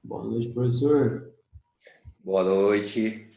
Boa noite, professor. Boa noite.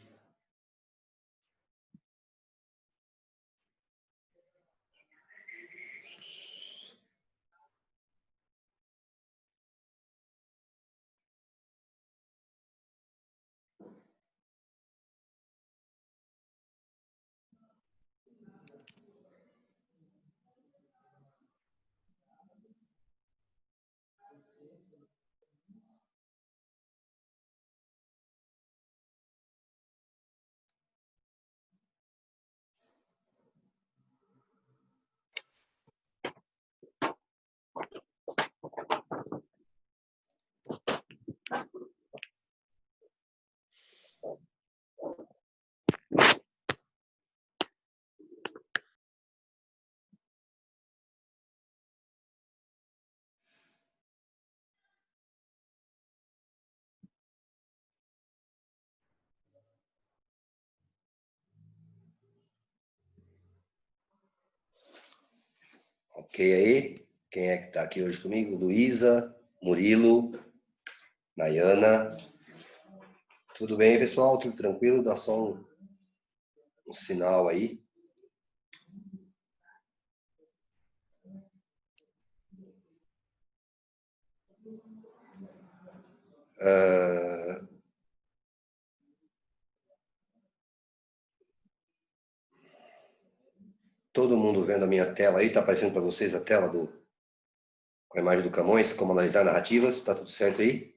Ok aí? Quem é que está aqui hoje comigo? Luísa, Murilo, Nayana. Tudo bem, pessoal? Tudo tranquilo? Dá só um sinal aí. Todo mundo vendo a minha tela aí? Tá aparecendo para vocês a tela com a imagem do Camões, como analisar narrativas? Tá tudo certo aí?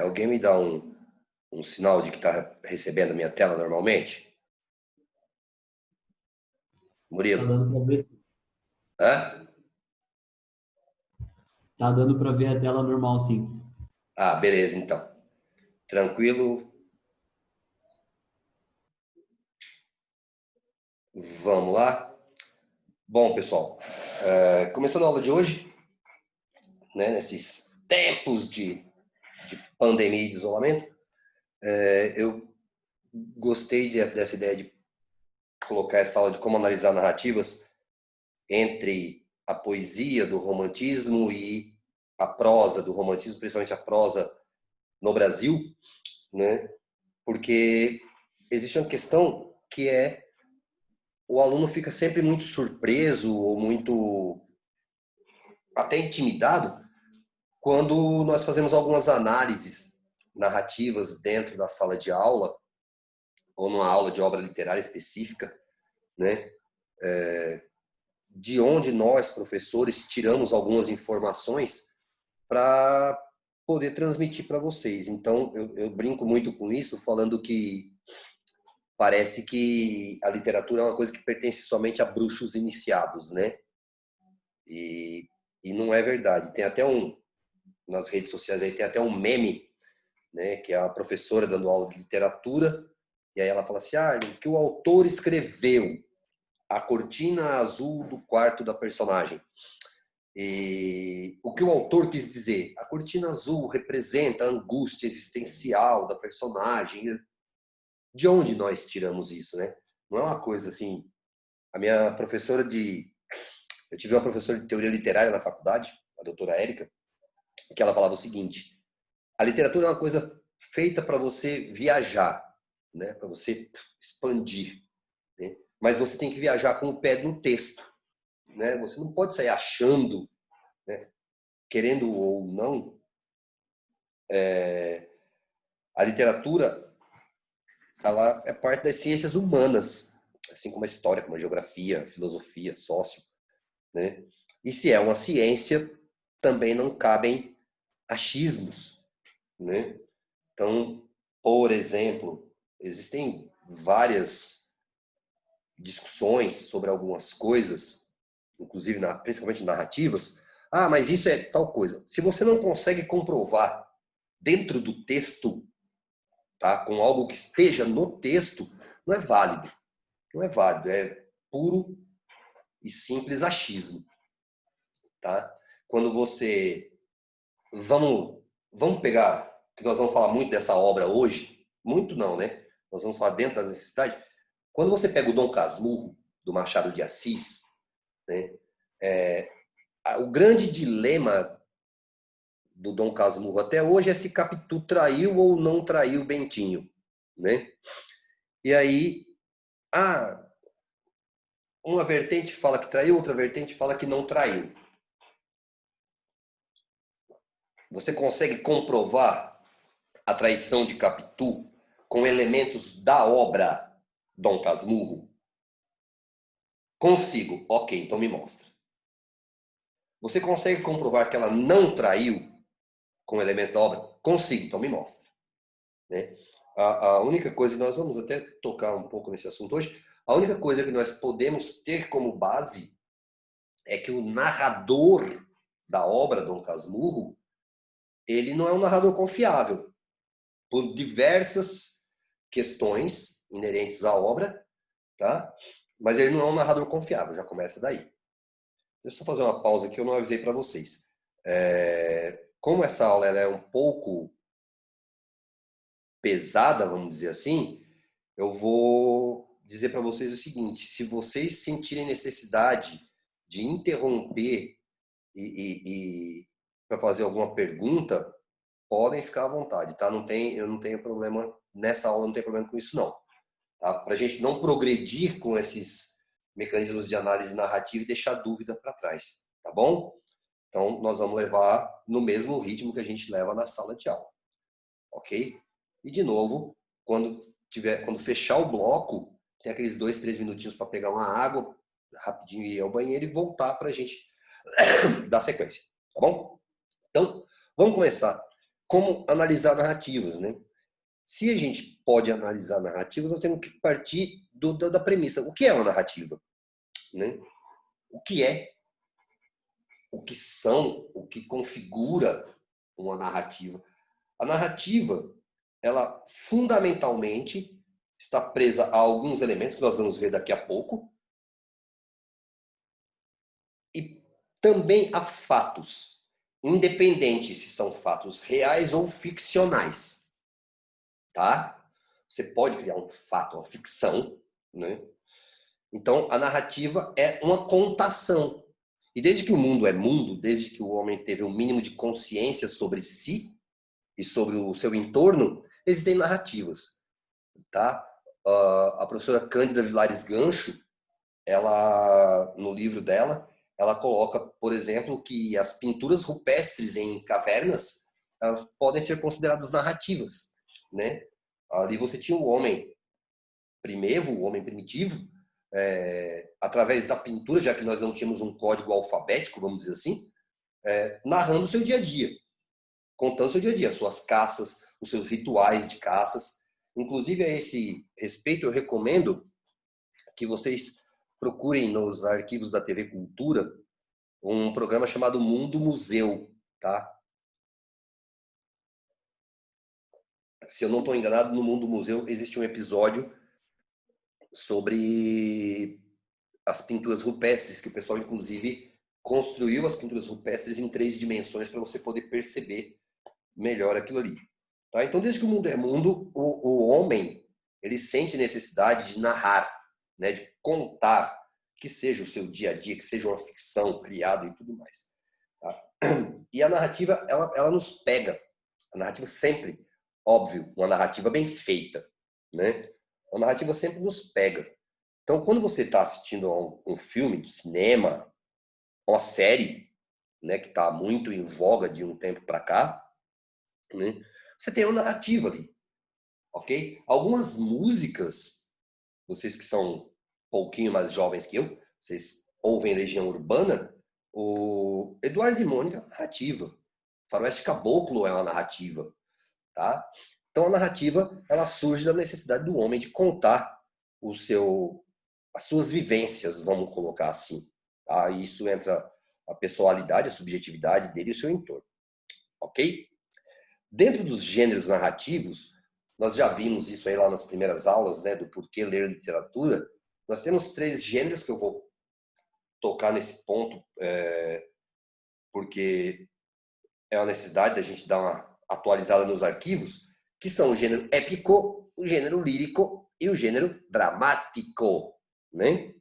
Alguém me dá um sinal de que está recebendo a minha tela normalmente? Tá Murilo? dando para ver, Hã? tá dando para ver a tela normal, sim. Ah, beleza, então. Tranquilo. Vamos lá? Bom, pessoal, começando a aula de hoje, né, nesses tempos de pandemia e de isolamento, eu gostei dessa ideia de colocar essa aula de como analisar narrativas entre a poesia do romantismo e a prosa do romantismo, principalmente a prosa no Brasil, né? Porque existe uma questão que é o aluno fica sempre muito surpreso ou muito até intimidado quando nós fazemos algumas análises narrativas dentro da sala de aula ou numa aula de obra literária específica, né? De onde nós, professores, tiramos algumas informações para poder transmitir para vocês. Então, eu brinco muito com isso, falando que parece que a literatura é uma coisa que pertence somente a bruxos iniciados, né? E, e não é verdade. Tem até nas redes sociais aí, tem até um meme, né, que é a professora dando aula de literatura, e aí ela fala assim, o que o autor escreveu, a cortina azul do quarto da personagem. E o que o autor quis dizer? A cortina azul representa a angústia existencial da personagem. De onde nós tiramos isso, né? Não é uma coisa assim. A minha professora eu tive uma professora de teoria literária na faculdade, a doutora Érica, que ela falava o seguinte: a literatura é uma coisa feita para você viajar, né? Para você expandir, né? Mas você tem que viajar com o pé no texto, né? Você não pode sair achando, né? Querendo ou não, a literatura ela é parte das ciências humanas, assim como a história, como a geografia, a filosofia, sócio, né? E se é uma ciência, também não cabem achismos, né? Então, por exemplo, existem várias discussões sobre algumas coisas, inclusive principalmente narrativas. Ah, mas isso é tal coisa. Se você não consegue comprovar dentro do texto, tá, com algo que esteja no texto, não é válido. Não é válido. puro e simples achismo, tá? Quando você... Vamos pegar, que nós vamos falar muito dessa obra hoje, muito não, né? Nós vamos falar dentro da necessidade. Quando você pega o Dom Casmurro, do Machado de Assis, né? O grande dilema do Dom Casmurro até hoje é se Capitu traiu ou não traiu Bentinho, né? E aí, uma vertente fala que traiu, outra vertente fala que não traiu. Você consegue comprovar a traição de Capitu com elementos da obra Dom Casmurro? Consigo. Ok, então me mostra. Você consegue comprovar que ela não traiu com elementos da obra? Consigo, então me mostra. Né? A única coisa, nós vamos até tocar um pouco nesse assunto hoje, a única coisa que nós podemos ter como base é que o narrador da obra Dom Casmurro, ele não é um narrador confiável, por diversas questões inerentes à obra, tá? Mas ele não é um narrador confiável, já começa daí. Deixa eu só fazer uma pausa aqui, eu não avisei para vocês. Como essa aula ela é um pouco pesada, vamos dizer assim, eu vou dizer para vocês o seguinte: se vocês sentirem necessidade de interromper e para fazer alguma pergunta, podem ficar à vontade, tá? Eu não tenho problema nessa aula, não tem problema com isso não, tá? Para a gente não progredir com esses mecanismos de análise narrativa e deixar dúvida para trás, tá bom? Então nós vamos levar no mesmo ritmo que a gente leva na sala de aula, ok? E de novo, quando fechar o bloco, tem aqueles 2, 3 minutinhos para pegar uma água, rapidinho ir ao banheiro e voltar para a gente dar sequência, tá bom? Então, vamos começar. Como analisar narrativas, né? Se a gente pode analisar narrativas, nós temos que partir da premissa. O que é uma narrativa? Né? O que é? O que são? O que configura uma narrativa? A narrativa, ela fundamentalmente está presa a alguns elementos que nós vamos ver daqui a pouco e também a fatos, independente se são fatos reais ou ficcionais, tá? Você pode criar um fato, uma ficção, né? Então, a narrativa é uma contação. E desde que o mundo é mundo, desde que o homem teve um mínimo de consciência sobre si e sobre o seu entorno, existem narrativas, tá? A professora Cândida Vilares Gancho, ela, no livro dela, ela coloca, por exemplo, que as pinturas rupestres em cavernas, elas podem ser consideradas narrativas, né? Ali você tinha o homem primevo, o homem primitivo, através da pintura, já que nós não tínhamos um código alfabético, vamos dizer assim, narrando o seu dia a dia, contando o seu dia a dia, suas caças, os seus rituais de caças. Inclusive, a esse respeito, eu recomendo que vocês procurem nos arquivos da TV Cultura um programa chamado Mundo Museu, tá? Se eu não estou enganado, no Mundo Museu existe um episódio sobre as pinturas rupestres, que o pessoal, inclusive, construiu as pinturas rupestres em 3 dimensões para você poder perceber melhor aquilo ali. Tá? Então, desde que o mundo é mundo, o homem ele sente necessidade de narrar, né, de contar, que seja o seu dia a dia, que seja uma ficção criada e tudo mais. Tá? E a narrativa, ela nos pega. A narrativa sempre, óbvio, uma narrativa bem feita, né? A narrativa sempre nos pega. Então, quando você está assistindo a um filme do cinema, uma série, né, que está muito em voga de um tempo para cá, né, você tem uma narrativa ali, ok? Algumas músicas, vocês que são um pouquinho mais jovens que eu, vocês ouvem Legião Urbana, o Eduardo e Mônica é uma narrativa. Faroeste Caboclo é uma narrativa, tá? Então, a narrativa, ela surge da necessidade do homem de contar as suas vivências, vamos colocar assim. Tá? E isso entra a pessoalidade, a subjetividade dele e o seu entorno. Ok? Dentro dos gêneros narrativos, nós já vimos isso aí lá nas primeiras aulas, né, do porquê ler literatura, Nós temos 3 gêneros que eu vou tocar nesse ponto, porque é uma necessidade da gente dar uma atualizada nos arquivos, que são o gênero épico, o gênero lírico e o gênero dramático, né?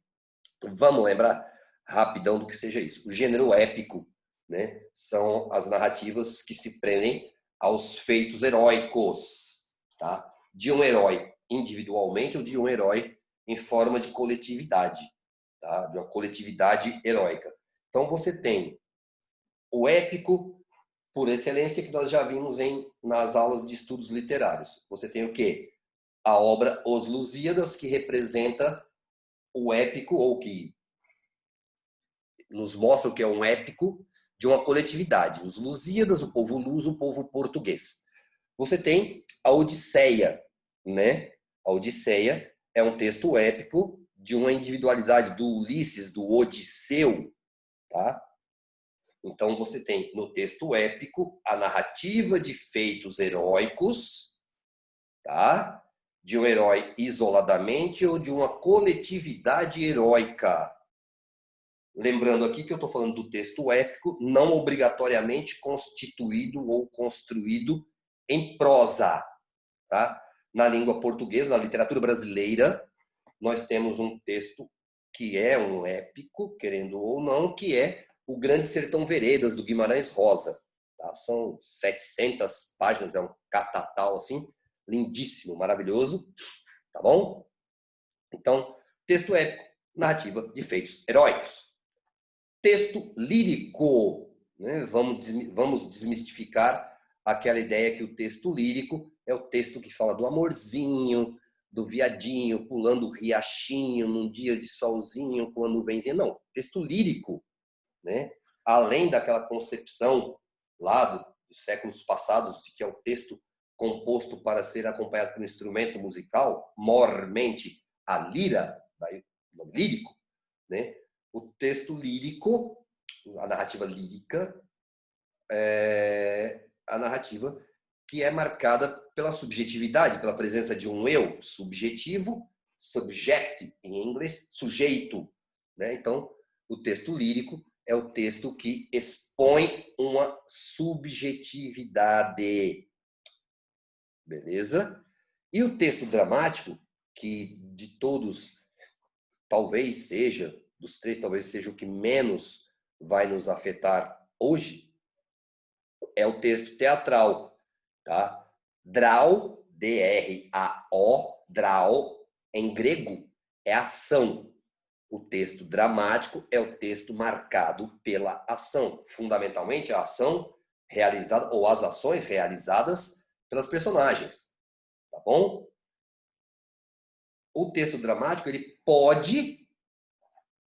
Vamos lembrar rapidão do que seja isso. O gênero épico, né, são as narrativas que se prendem aos feitos heróicos, tá? De um herói individualmente ou de um herói em forma de coletividade, tá? De uma coletividade heróica. Então você tem o épico por excelência que nós já vimos nas aulas de estudos literários. Você tem o quê? A obra Os Lusíadas, que representa o épico, ou que nos mostra o que é um épico de uma coletividade. Os Lusíadas, o povo luso, o povo português. Você tem a Odisseia, né? A Odisseia é um texto épico de uma individualidade do Ulisses, do Odisseu, tá? Então você tem no texto épico a narrativa de feitos heróicos, tá? De um herói isoladamente ou de uma coletividade heróica. Lembrando aqui que eu estou falando do texto épico, não obrigatoriamente constituído ou construído em prosa, tá? Na língua portuguesa, na literatura brasileira, nós temos um texto que é um épico, querendo ou não, que é O Grande Sertão Veredas, do Guimarães Rosa. Tá? São 700 páginas, é um catatal assim, lindíssimo, maravilhoso, tá bom? Então, texto épico, narrativa de feitos heróicos. Texto lírico, né? Vamos desmistificar aquela ideia que o texto lírico é o texto que fala do amorzinho, do viadinho pulando o riachinho num dia de solzinho com a nuvenzinha. Não, texto lírico, né? Além daquela concepção lá dos séculos passados de que é o texto composto para ser acompanhado por um instrumento musical, mormente a lira, daí o nome lírico, né? O texto lírico, a narrativa lírica, é a narrativa que é marcada pela subjetividade, pela presença de um eu subjetivo, subject em inglês, sujeito, né? Então, o texto lírico é o texto que expõe uma subjetividade. Beleza? E o texto dramático, que de todos talvez seja, dos 3 talvez seja o que menos vai nos afetar hoje, é o texto teatral, tá? Drao, D-R-A-O, drao, em grego, é ação. O texto dramático é o texto marcado pela ação. Fundamentalmente, a ação realizada, ou as ações realizadas pelas personagens. Tá bom? O texto dramático, ele pode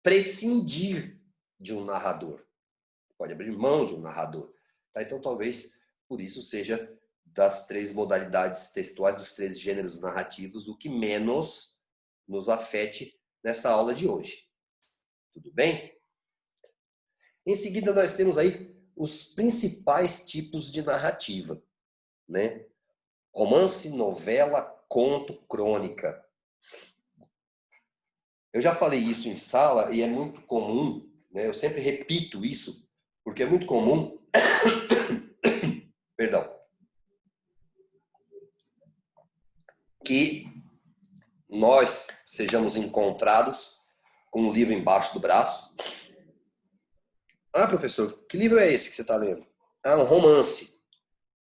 prescindir de um narrador. Pode abrir mão de um narrador. Tá? Então, talvez, por isso, seja das 3 modalidades textuais, dos 3 gêneros narrativos, o que menos nos afete nessa aula de hoje. Tudo bem? Em seguida, nós temos aí os principais tipos de narrativa, né? Romance, novela, conto, crônica. Eu já falei isso em sala e é muito comum, né? Eu sempre repito isso, porque é muito comum, perdão, que nós sejamos encontrados com um livro embaixo do braço. Ah, professor, que livro é esse que você está lendo? Ah, um romance.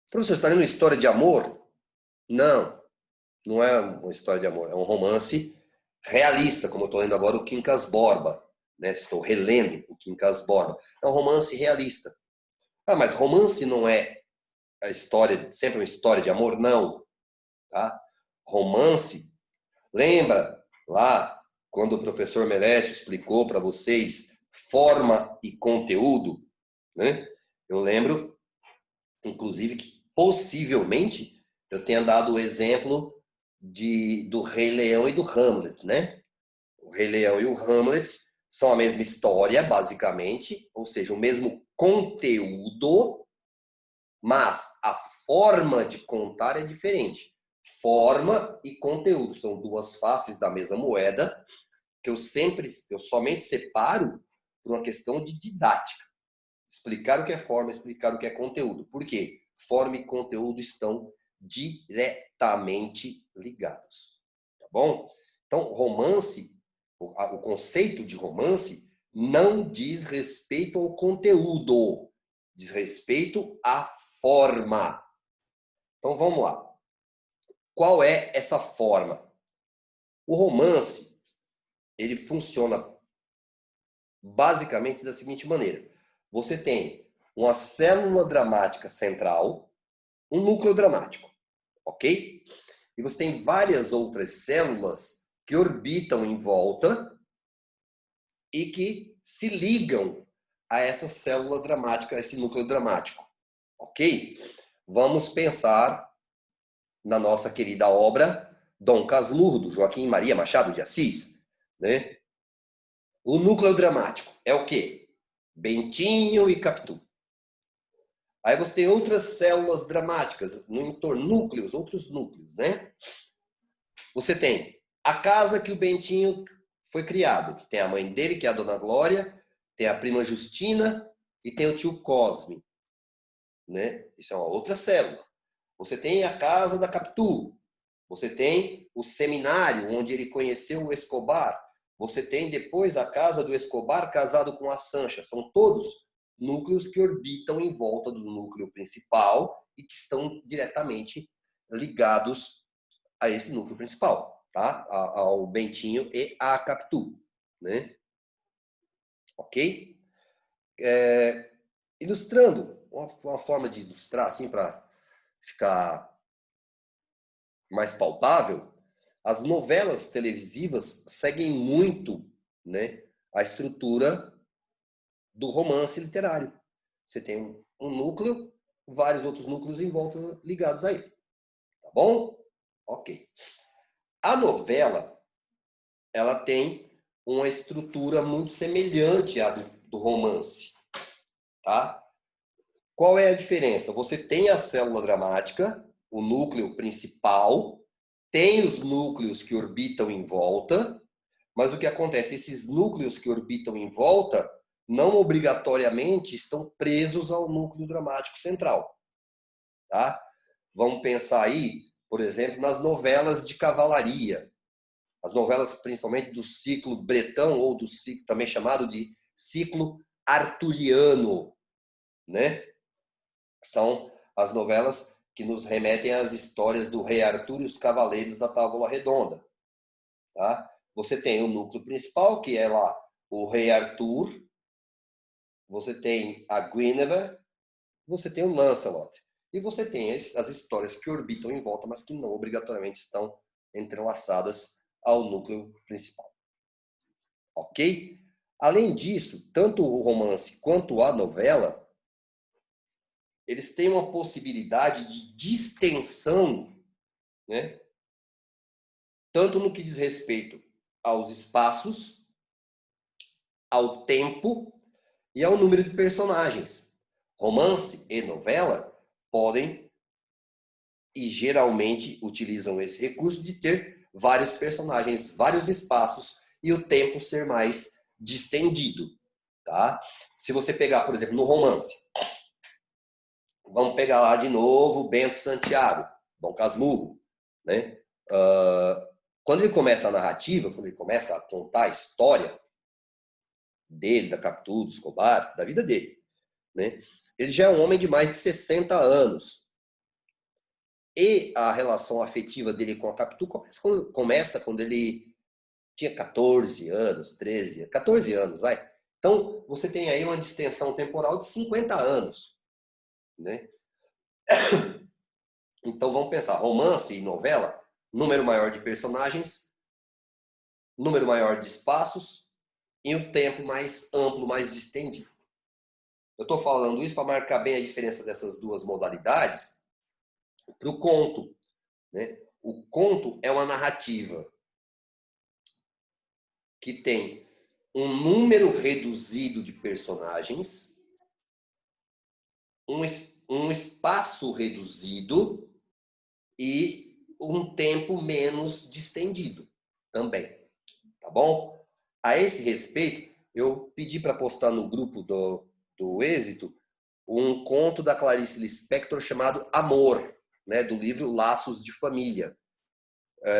Professor, você está lendo uma história de amor? Não, não é uma história de amor, é um romance realista, como eu estou lendo agora o Quincas Borba, né? Estou relendo o Quincas Borba. É um romance realista. Ah, mas romance não é a história, sempre uma história de amor? Não, tá? Romance, lembra lá quando o professor Melécio explicou para vocês forma e conteúdo, né? Eu lembro, inclusive, que possivelmente eu tenha dado o exemplo do Rei Leão e do Hamlet, né? O Rei Leão e o Hamlet são a mesma história, basicamente, ou seja, o mesmo conteúdo, mas a forma de contar é diferente. Forma e conteúdo são 2 faces da mesma moeda, que eu somente separo por uma questão de didática. Explicar o que é forma, explicar o que é conteúdo. Por quê? Forma e conteúdo estão diretamente ligados. Tá bom? Então, romance, o conceito de romance não diz respeito ao conteúdo, diz respeito à forma. Então, vamos lá. Qual é essa forma? O romance, ele funciona basicamente da seguinte maneira. Você tem uma célula dramática central, um núcleo dramático, ok? E você tem várias outras células que orbitam em volta e que se ligam a essa célula dramática, a esse núcleo dramático, ok? Vamos pensar na nossa querida obra Dom Casmurro, do Joaquim Maria Machado de Assis, né? O núcleo dramático é o quê? Bentinho e Capitu. Aí você tem outras células dramáticas no entorno, núcleos, outros núcleos, né? Você tem a casa que o Bentinho foi criado, que tem a mãe dele, que é a Dona Glória, tem a prima Justina e tem o tio Cosme, né? Isso é uma outra célula. Você tem a casa da Capitu. Você tem o seminário onde ele conheceu o Escobar. Você tem depois a casa do Escobar casado com a Sancha. São todos núcleos que orbitam em volta do núcleo principal e que estão diretamente ligados a esse núcleo principal, tá? Ao Bentinho e à Capitu, né? Ok? Ilustrando, uma forma de ilustrar assim para ficar mais palpável, as novelas televisivas seguem muito, né, a estrutura do romance literário. Você tem um núcleo, vários outros núcleos em volta ligados a ele. Tá bom? Ok. A novela, ela tem uma estrutura muito semelhante à do romance. Tá? Qual é a diferença? Você tem a célula dramática, o núcleo principal, tem os núcleos que orbitam em volta, mas o que acontece? Esses núcleos que orbitam em volta não obrigatoriamente estão presos ao núcleo dramático central. Tá? Vamos pensar aí, por exemplo, nas novelas de cavalaria. As novelas, principalmente do ciclo bretão, ou do ciclo também chamado de ciclo arturiano, né? São as novelas que nos remetem às histórias do rei Arthur e os cavaleiros da Távola Redonda. Tá? Você tem o núcleo principal, que é lá o rei Arthur, você tem a Guinevere, você tem o Lancelot. E você tem as histórias que orbitam em volta, mas que não obrigatoriamente estão entrelaçadas ao núcleo principal. Ok? Além disso, tanto o romance quanto a novela, eles têm uma possibilidade de distensão, né? Tanto no que diz respeito aos espaços, ao tempo e ao número de personagens. Romance e novela podem e geralmente utilizam esse recurso de ter vários personagens, vários espaços e o tempo ser mais distendido, tá? Se você pegar, por exemplo, no romance, vamos pegar lá de novo Bento Santiago, Dom Casmurro, né? Quando ele começa a narrativa, quando ele começa a contar a história dele, da Capitu, do Escobar, da vida dele, né? Ele já é um homem de mais de 60 anos. E a relação afetiva dele com a Capitu começa quando ele tinha 14 anos, 13, 14 anos, vai. Então, você tem aí uma distensão temporal de 50 anos, né? Então, vamos pensar, romance e novela, número maior de personagens, número maior de espaços e um tempo mais amplo, mais distendido. Eu estou falando isso para marcar bem a diferença dessas duas modalidades para o conto, né? O conto é uma narrativa que tem um número reduzido de personagens, um espaço reduzido e um tempo menos distendido também, tá bom? A esse respeito, eu pedi para postar no grupo do Êxito um conto da Clarice Lispector chamado Amor, né, do livro Laços de Família.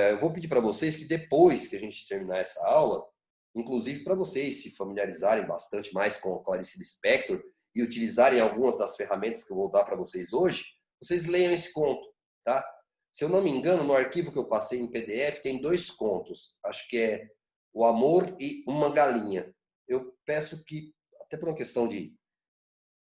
Eu vou pedir para vocês que depois que a gente terminar essa aula, inclusive para vocês se familiarizarem bastante mais com a Clarice Lispector e utilizarem algumas das ferramentas que eu vou dar para vocês hoje, vocês leiam esse conto, tá? Se eu não me engano, no arquivo que eu passei em PDF tem 2 contos. Acho que é O Amor e Uma Galinha. Eu peço que, até por uma questão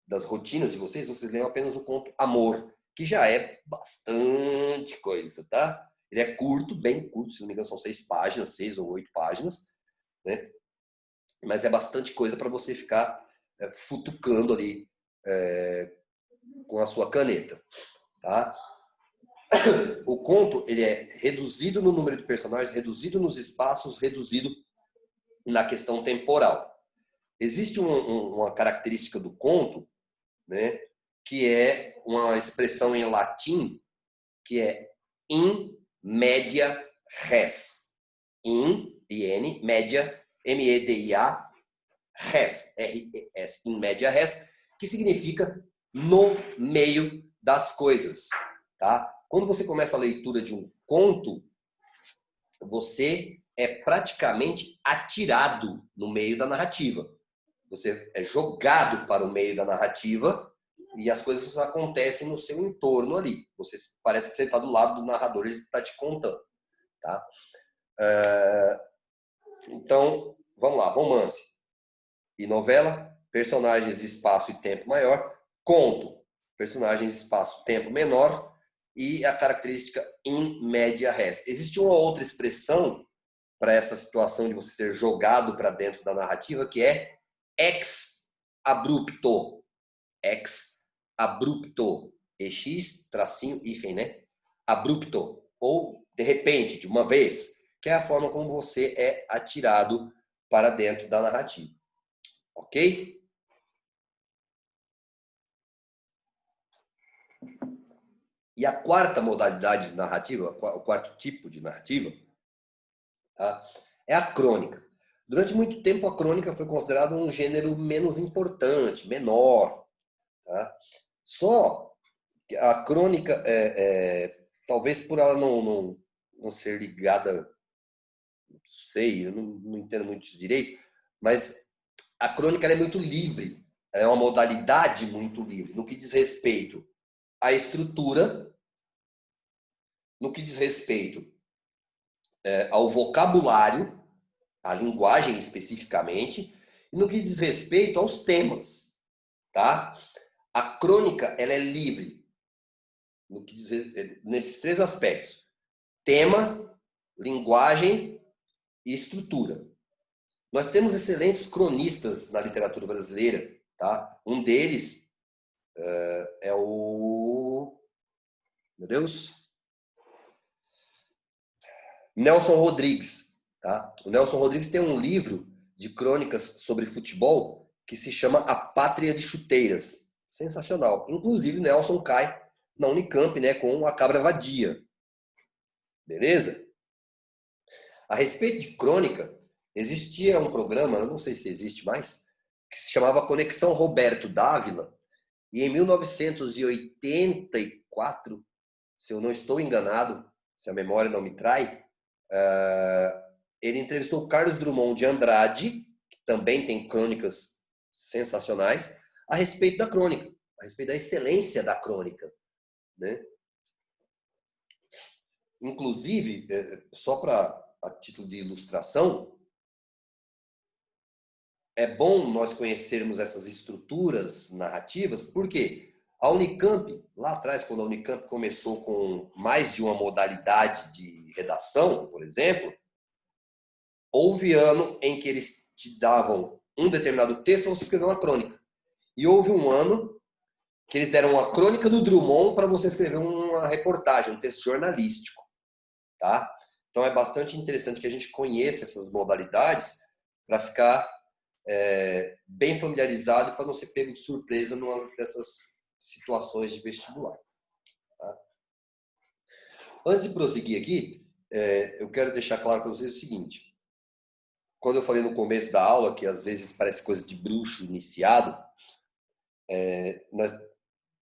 das rotinas de vocês, vocês leiam apenas o conto Amor, que já é bastante coisa, tá? Ele é curto, bem curto, se não me engano são 6 páginas, 6 ou 8 páginas, né? Mas é bastante coisa para você ficar futucando ali com a sua caneta, tá? O conto, ele é reduzido no número de personagens, reduzido nos espaços, reduzido na questão temporal. Existe uma característica do conto, né, que é uma expressão em latim que é in media res. In, I-N, media, M-E-D-I-A, res, R-E-S, in media res, que significa no meio das coisas, tá? Quando você começa a leitura de um conto, você é praticamente atirado no meio da narrativa. Você é jogado para o meio da narrativa e as coisas acontecem no seu entorno ali. Você parece que você está do lado do narrador, ele está te contando, tá? Então, vamos lá. Romance e novela, personagens, espaço e tempo maior. Conto, personagens, espaço, tempo menor. E a característica in media res. Existe uma outra expressão para essa situação de você ser jogado para dentro da narrativa, que é ex abrupto. Ex abrupto. EX, tracinho, hífen, né? Abrupto. Ou de repente, de uma vez, que é a forma como você é atirado para dentro da narrativa. Ok? E a quarta modalidade de narrativa, o quarto tipo de narrativa, tá? É a crônica. Durante muito tempo, a crônica foi considerada um gênero menos importante, menor. Tá? Só que a crônica, talvez por ela não ser ligada, não sei, eu não entendo muito isso direito, mas a crônica ela é muito livre. Ela é uma modalidade muito livre no que diz respeito à estrutura, no que diz respeito ao vocabulário, à linguagem especificamente, e no que diz respeito aos temas, tá? A crônica ela é livre no que diz, nesses 3 aspectos: tema, linguagem e estrutura. Nós temos excelentes cronistas na literatura brasileira, tá? Um deles é o, meu Deus, Nelson Rodrigues, tá? O Nelson Rodrigues tem um livro de crônicas sobre futebol que se chama A Pátria de Chuteiras. Sensacional. Inclusive, o Nelson cai na Unicamp, né, com a Cabra Vadia. Beleza? A respeito de crônica, existia um programa, eu não sei se existe mais, que se chamava Conexão Roberto Dávila, e em 1984, se eu não estou enganado, se a memória não me trai, ele entrevistou Carlos Drummond de Andrade, que também tem crônicas sensacionais, a respeito da crônica, a respeito da excelência da crônica, né? Inclusive, só a título de ilustração, é bom nós conhecermos essas estruturas narrativas, porque a Unicamp, lá atrás, quando a Unicamp começou com mais de uma modalidade de redação, por exemplo, houve ano em que eles te davam um determinado texto para você escrever uma crônica. E houve um ano que eles deram uma crônica do Drummond para você escrever uma reportagem, um texto jornalístico, tá? Então é bastante interessante que a gente conheça essas modalidades para ficar bem familiarizado para não ser pego de surpresa numa dessas situações de vestibular. Tá? Antes de prosseguir aqui, eu quero deixar claro para vocês o seguinte: quando eu falei no começo da aula, que às vezes parece coisa de bruxo iniciado,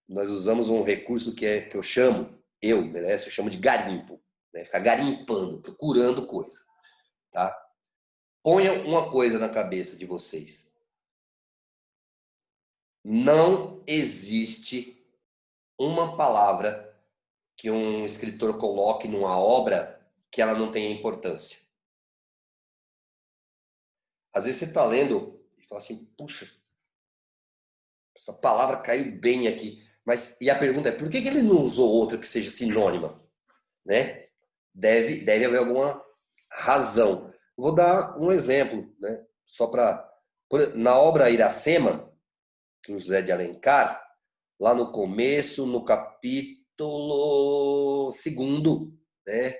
nós usamos um recurso que eu chamo, Melécio, eu chamo de garimpo. Né? Ficar garimpando, procurando coisa. Tá? Ponha uma coisa na cabeça de vocês. Não existe uma palavra que um escritor coloque numa obra que ela não tenha importância. Às vezes você está lendo e fala assim, puxa, essa palavra caiu bem aqui. E a pergunta é, por que ele não usou outra que seja sinônima? Né? Deve haver alguma razão. Vou dar um exemplo, né? Na obra Iracema, do José de Alencar, lá no começo, no capítulo 2, né?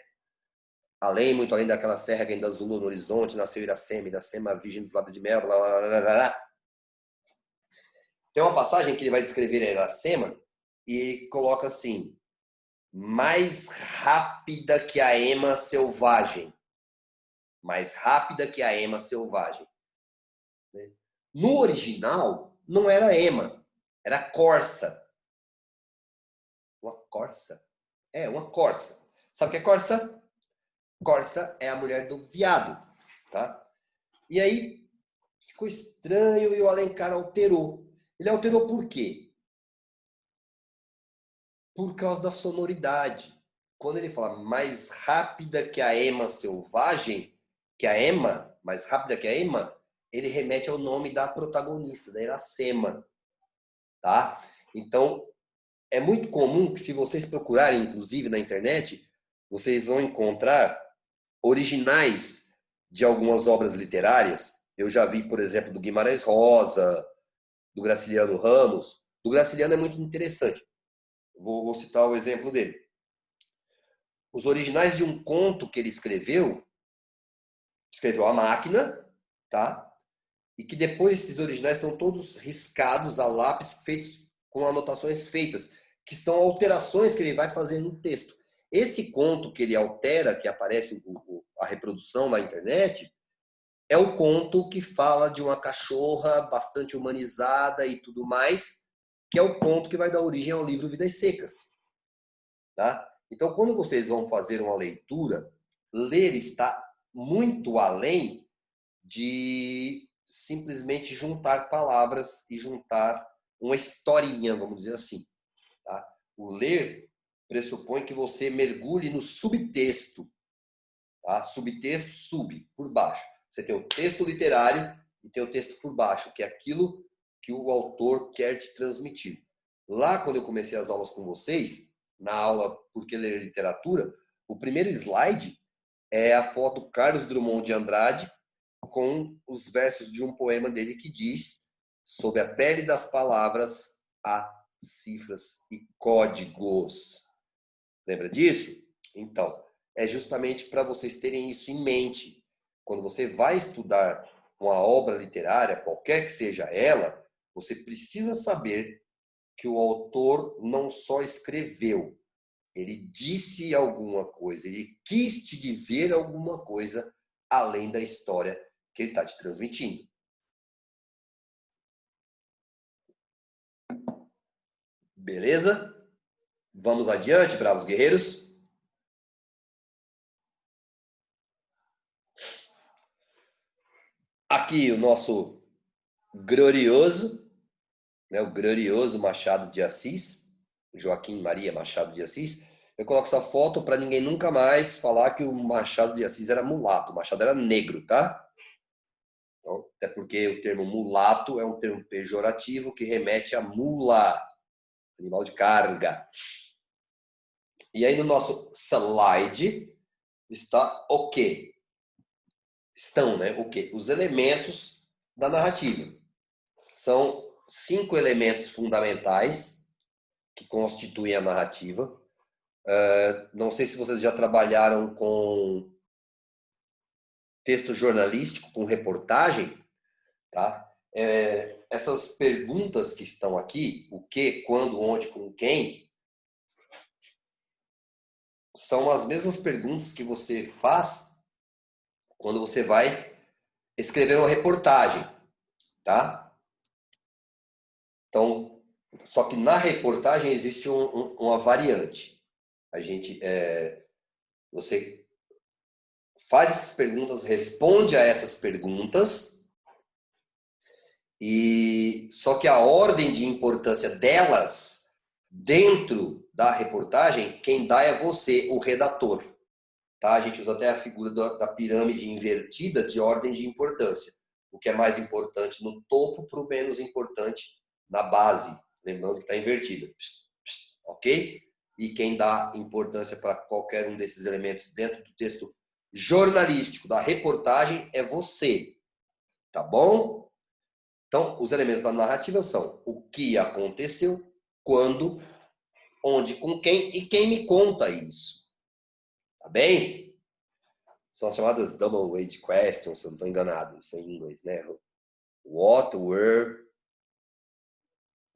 Muito além daquela serra que ainda azulou no horizonte, nasceu Iracema, virgem dos lábios de mel, blá, blá, blá, blá, blá. Tem uma passagem que ele vai descrever a Iracema e ele coloca assim, mais rápida que a ema selvagem. Mais rápida que a ema selvagem. No original, não era ema, era corça. Uma corça? Uma corça. Sabe o que é corça? Corça é a mulher do viado, tá? E aí, ficou estranho e o Alencar alterou. Ele alterou por quê? Por causa da sonoridade. Quando ele fala mais rápida que a ema selvagem, que a ema, mais rápida que a ema, ele remete ao nome da protagonista, da Iracema, tá? Então, é muito comum que se vocês procurarem, inclusive na internet, vocês vão encontrar originais de algumas obras literárias. Eu já vi, por exemplo, do Guimarães Rosa, do Graciliano Ramos. Do Graciliano é muito interessante. Vou citar o exemplo dele. Os originais de um conto que ele escreveu A Máquina, tá? E que depois esses originais estão todos riscados a lápis, feitos com anotações feitas, que são alterações que ele vai fazer no texto. Esse conto que ele altera, que aparece a reprodução na internet, é o conto que fala de uma cachorra bastante humanizada e tudo mais, que é o conto que vai dar origem ao livro Vidas Secas. Tá? Então, quando vocês vão fazer uma leitura, ler está muito além de simplesmente juntar palavras e juntar uma historinha, vamos dizer assim. Tá? O ler pressupõe que você mergulhe no subtexto. Tá? Subtexto, por baixo. Você tem o texto literário e tem o texto por baixo, que é aquilo que o autor quer te transmitir. Lá, quando eu comecei as aulas com vocês, na aula Por que Ler Literatura, o primeiro slide é a foto Carlos Drummond de Andrade com os versos de um poema dele que diz: sob a pele das palavras há cifras e códigos. Lembra disso? Então, é justamente para vocês terem isso em mente. Quando você vai estudar uma obra literária, qualquer que seja ela, você precisa saber que o autor não só escreveu, ele disse alguma coisa, ele quis te dizer alguma coisa além da história que ele está te transmitindo. Beleza? Vamos adiante, bravos guerreiros? Aqui o nosso glorioso, né, o glorioso Machado de Assis, Joaquim Maria Machado de Assis. Eu coloco essa foto para ninguém nunca mais falar que o Machado de Assis era mulato. O Machado era negro, tá? Então, até porque o termo mulato é um termo pejorativo que remete a mula, animal de carga. E aí no nosso slide está o quê? Estão, né? O quê? Os elementos da narrativa. São 5 elementos fundamentais que constituem a narrativa. Não sei se vocês já trabalharam com texto jornalístico, com reportagem, tá? Essas perguntas que estão aqui, o que, quando, onde, com quem, são as mesmas perguntas que você faz quando você vai escrever uma reportagem, tá? Então, só que na reportagem existe uma variante. Você faz essas perguntas, responde a essas perguntas, e só que a ordem de importância delas dentro da reportagem, quem dá é você, o redator. Tá? A gente usa até a figura da pirâmide invertida de ordem de importância. O que é mais importante no topo para o menos importante na base. Lembrando que está invertida. Ok? E quem dá importância para qualquer um desses elementos dentro do texto jornalístico da reportagem é você. Tá bom? Então, os elementos da narrativa são o que aconteceu, quando, onde, com quem e quem me conta isso. Tá bem? São chamadas double-edged questions, se eu não estou enganado, isso é em inglês, né? What, where,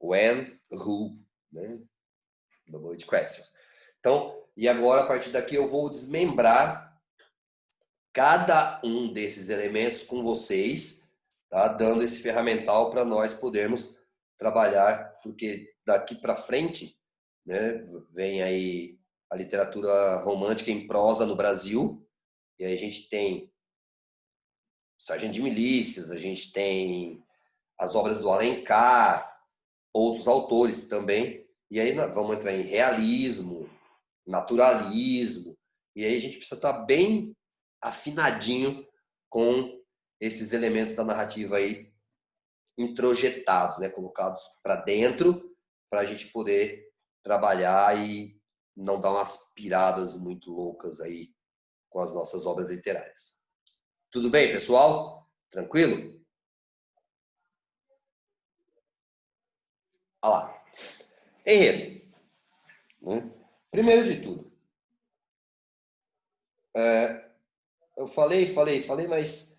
when, who, né? Double-edged questions. Então, e agora, a partir daqui, eu vou desmembrar cada um desses elementos com vocês, tá? Dando esse ferramental para nós podermos trabalhar, porque daqui para frente, né, vem aí a literatura romântica em prosa no Brasil, e aí a gente tem Sargento de Milícias, a gente tem as obras do Alencar, outros autores também, e aí vamos entrar em realismo, naturalismo, e aí a gente precisa estar bem afinadinho com esses elementos da narrativa aí introjetados, né, colocados para dentro, para a gente poder trabalhar e não dar umas piradas muito loucas aí com as nossas obras literárias. Tudo bem, pessoal? Tranquilo? Olha lá. Enredo. Primeiro de tudo, eu falei, mas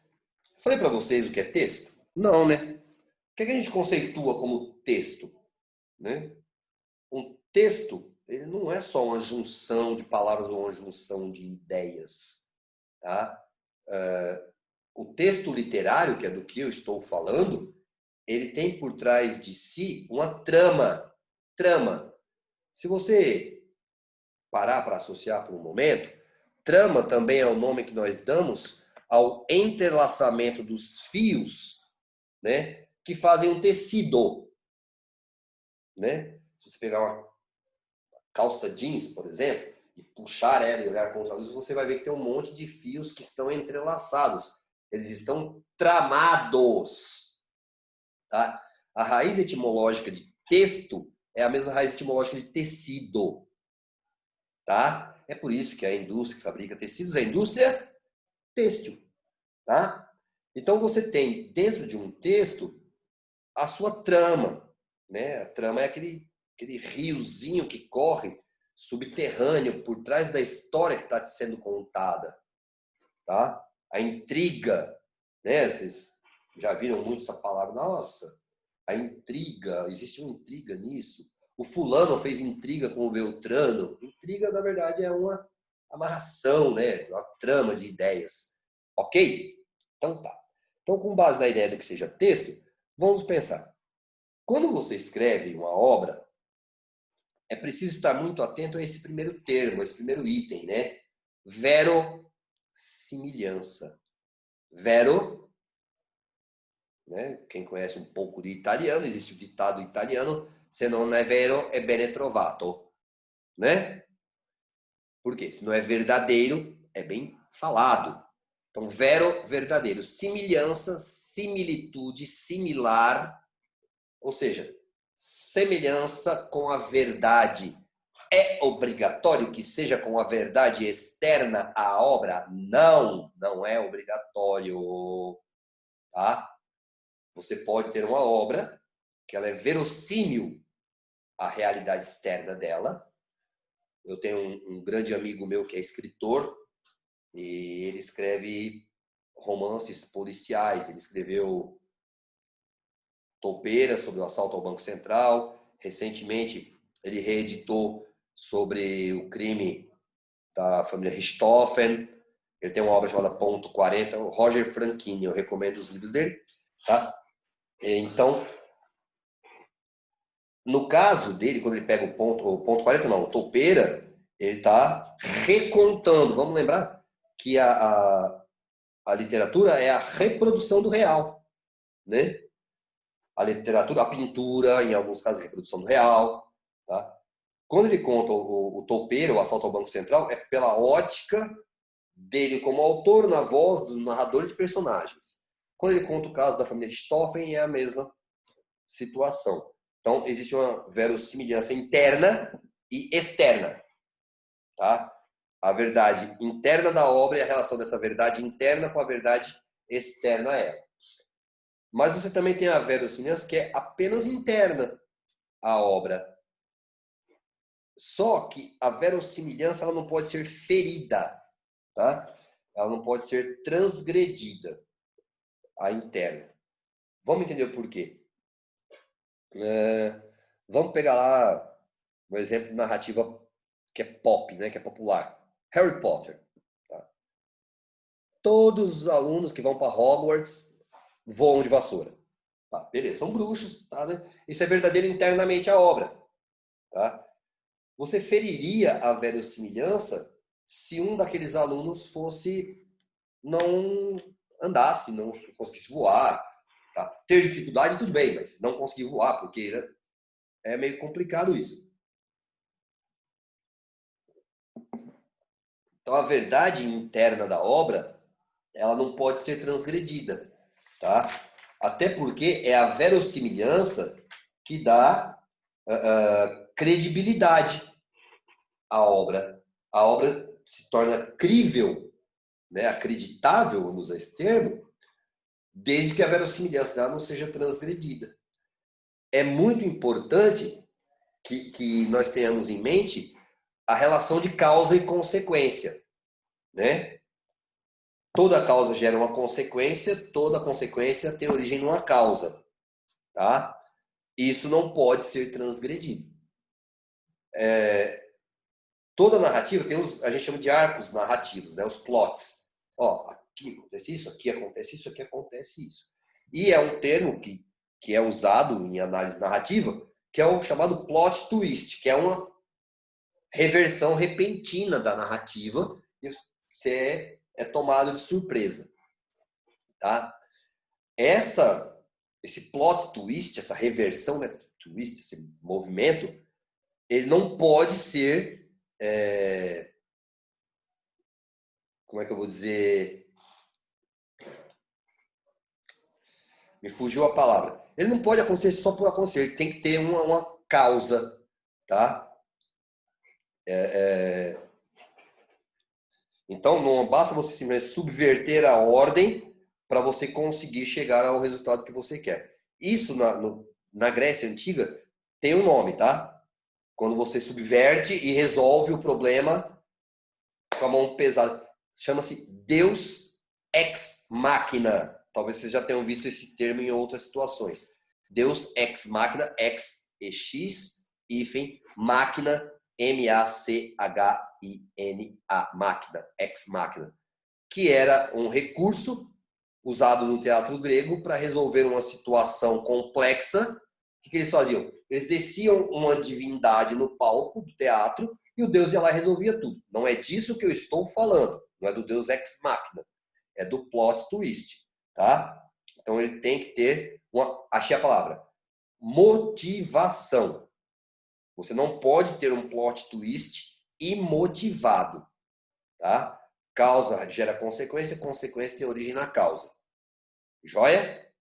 falei para vocês o que é texto? Não, né? O que a gente conceitua como texto? Né? Um texto, ele não é só uma junção de palavras ou uma junção de ideias. Tá? O texto literário, que é do que eu estou falando, ele tem por trás de si uma trama. Trama. Se você parar para associar por um momento, trama também é o nome que nós damos ao entrelaçamento dos fios, né, que fazem um tecido. Né? Se você pegar uma calça jeans, por exemplo, e puxar ela e olhar contra a luz, você vai ver que tem um monte de fios que estão entrelaçados. Eles estão tramados. Tá? A raiz etimológica de texto é a mesma raiz etimológica de tecido. Tá? É por isso que a indústria que fabrica tecidos é a indústria têxtil. Tá? Então você tem dentro de um texto a sua trama. Né? A trama é aquele riozinho que corre subterrâneo por trás da história que está sendo contada. Tá? A intriga. Né? Vocês já viram muito essa palavra. Nossa, a intriga. Existe uma intriga nisso. O fulano fez intriga com o Beltrano. Intriga, na verdade, é uma amarração, né? Uma trama de ideias. Ok? Então tá. Então, com base na ideia do que seja texto, vamos pensar. Quando você escreve uma obra, é preciso estar muito atento a esse primeiro termo, a esse primeiro item, né? Verossimilhança. Vero, né? Quem conhece um pouco de italiano, existe o ditado italiano, se non è vero, è bene trovato. Né? Por quê? Se não é verdadeiro, é bem falado. Então, vero, verdadeiro. Similhança, similitude, similar, ou seja, semelhança com a verdade. É obrigatório que seja com a verdade externa à obra? Não, não é obrigatório. Tá? Você pode ter uma obra que ela é verossímil à realidade externa dela. Eu tenho um grande amigo meu que é escritor e ele escreve romances policiais. Ele escreveu Toupeira, sobre o assalto ao Banco Central. Recentemente, ele reeditou sobre o crime da família Richthofen. Ele tem uma obra chamada Ponto 40, o Roger Franchini, eu recomendo os livros dele, tá? Então, no caso dele, quando ele pega o ponto 40 não, o toupeira, ele está recontando. Vamos lembrar que a literatura é a reprodução do real, né? A literatura, a pintura, em alguns casos, a reprodução do real, tá? Quando ele conta o toupeiro, o assalto ao Banco Central, é pela ótica dele como autor, na voz do narrador de personagens. Quando ele conta o caso da família Richthofen, é a mesma situação. Então, existe uma verossimilhança interna e externa, tá? A verdade interna da obra e a relação dessa verdade interna com a verdade externa a ela. Mas você também tem a verossimilhança que é apenas interna à obra. Só que a verossimilhança ela não pode ser ferida, tá? Ela não pode ser transgredida, a interna. Vamos entender o porquê. Vamos pegar lá um exemplo de narrativa que é pop, né? Que é popular. Harry Potter. Tá? Todos os alunos que vão para Hogwarts voam de vassoura. Tá? Beleza, são bruxos. Tá, né? Isso é verdadeiro internamente a obra. Tá? Você feriria a verossimilhança se um daqueles alunos não andasse, não conseguisse voar. Tá? Ter dificuldade, tudo bem, mas não conseguir voar, porque né, é meio complicado isso. Então, a verdade interna da obra, ela não pode ser transgredida, tá? Até porque é a verossimilhança que dá credibilidade à obra. A obra se torna crível, né, acreditável, vamos usar esse termo, desde que a verossimilhança dela não seja transgredida. É muito importante que nós tenhamos em mente a relação de causa e consequência, né? Toda causa gera uma consequência, toda consequência tem origem numa causa, tá? Isso não pode ser transgredido. Toda narrativa tem a gente chama de arcos narrativos, né? Os plots. Ó, aqui acontece isso, aqui acontece isso, aqui acontece isso. E é um termo que é usado em análise narrativa, que é o chamado plot twist, que é uma reversão repentina da narrativa e você é tomado de surpresa, tá? Esse plot twist, essa reversão, né, twist, esse movimento, ele não pode ser, como é que eu vou dizer? Me fugiu a palavra. Ele não pode acontecer só por acontecer, ele tem que ter uma causa, tá? Então, não basta você simplesmente subverter a ordem para você conseguir chegar ao resultado que você quer. Isso na Grécia Antiga tem um nome, tá? Quando você subverte e resolve o problema com a mão pesada. Chama-se Deus ex machina. Talvez vocês já tenham visto esse termo em outras situações. Deus ex machina, ex, ex, hífen, máquina, M-A-C-H-I-N-A, máquina, ex machina, que era um recurso usado no teatro grego para resolver uma situação complexa. O que eles faziam? Eles desciam uma divindade no palco do teatro e o Deus ia lá e resolvia tudo. Não é disso que eu estou falando. Não é do Deus ex machina. É do plot twist. Tá? Então ele tem que ter achei a palavra. Motivação. Você não pode ter um plot twist imotivado. Tá? Causa gera consequência, consequência tem origem na causa. Joia?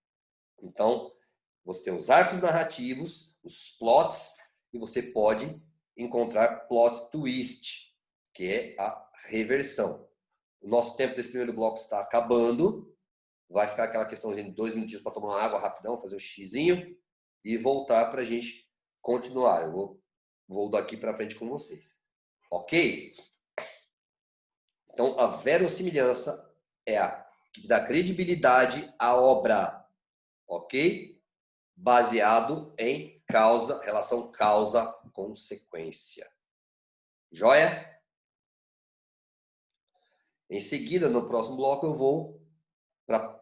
Então, você tem os arcos narrativos, os plots, e você pode encontrar plot twist, que é a reversão. O nosso tempo desse primeiro bloco está acabando. Vai ficar aquela questão de 2 minutinhos para tomar uma água rapidão, fazer um xizinho e voltar para a gente continuar. Eu vou daqui para frente com vocês. Ok? Então, a verossimilhança é a que dá credibilidade à obra. Ok? Baseado em relação causa-consequência. Joia? Em seguida, no próximo bloco, eu vou para